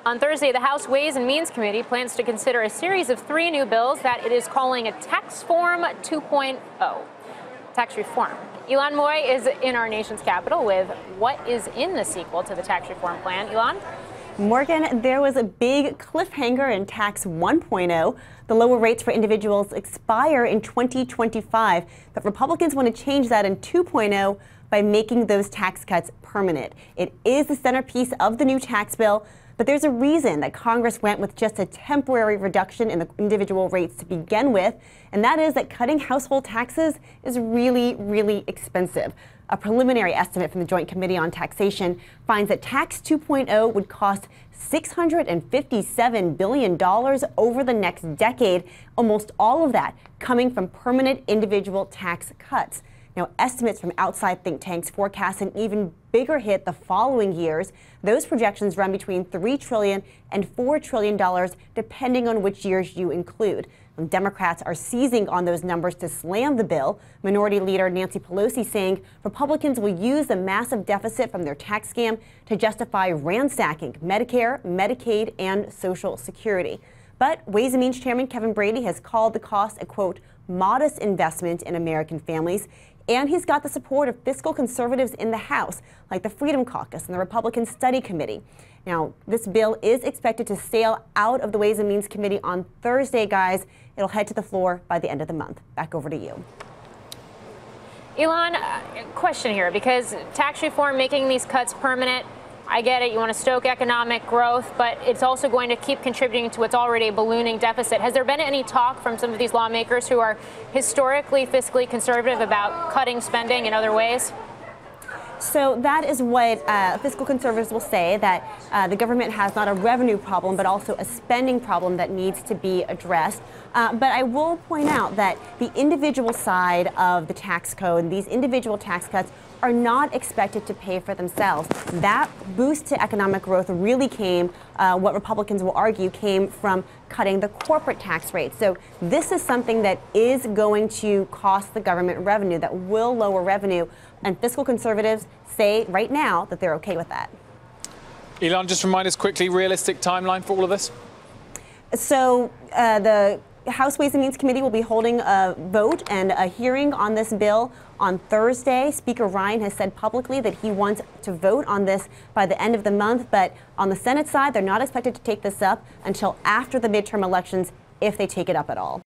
On Thursday, the House Ways and Means Committee plans to consider a series of 3 new bills that it is calling a Tax Form 2.0. Tax reform. Ylan Moy is in our nation's capital with what is in the sequel to the tax reform plan. Ylan? Morgan, there was a big cliffhanger in Tax 1.0. The lower rates for individuals expire in 2025, but Republicans want to change that in 2.0 by making those tax cuts permanent. It is the centerpiece of the new tax bill, but there's a reason that Congress went with just a temporary reduction in the individual rates to begin with, and that is that cutting household taxes is really, really expensive. A preliminary estimate from the Joint Committee on Taxation finds that Tax 2.0 would cost $657 billion over the next decade, almost all of that coming from permanent individual tax cuts. Now, estimates from outside think tanks forecast an even bigger hit the following years. Those projections run between $3 trillion and $4 trillion, depending on which years you include. Democrats are seizing on those numbers to slam the bill. Minority Leader Nancy Pelosi saying Republicans will use the massive deficit from their tax scam to justify ransacking Medicare, Medicaid, and Social Security. But Ways and Means Chairman Kevin Brady has called the cost a, quote, modest investment in American families. And he's got the support of fiscal conservatives in the House, like the Freedom Caucus and the Republican Study Committee. Now, this bill is expected to sail out of the Ways and Means Committee on Thursday, guys. It'll head to the floor by the end of the month. Back over to you. Ylan, question here, because tax reform making these cuts permanent, I get it, you want to stoke economic growth, but it's also going to keep contributing to what's already a ballooning deficit. Has there been any talk from some of these lawmakers who are historically fiscally conservative about cutting spending in other ways? So that is what fiscal conservatives will say, that the government has not a revenue problem, but also a spending problem that needs to be addressed. But I will point out that the individual side of the tax code and these individual tax cuts are not expected to pay for themselves. That boost to economic growth really came, what Republicans will argue, came from cutting the corporate tax rate. So this is something that is going to cost the government revenue, that will lower revenue. And fiscal conservatives say right now that they're okay with that. Ylan, just remind us quickly, realistic timeline for all of this? So the House Ways and Means Committee will be holding a vote and a hearing on this bill on Thursday. Speaker Ryan has said publicly that he wants to vote on this by the end of the month, but on the Senate side, they're not expected to take this up until after the midterm elections, if they take it up at all.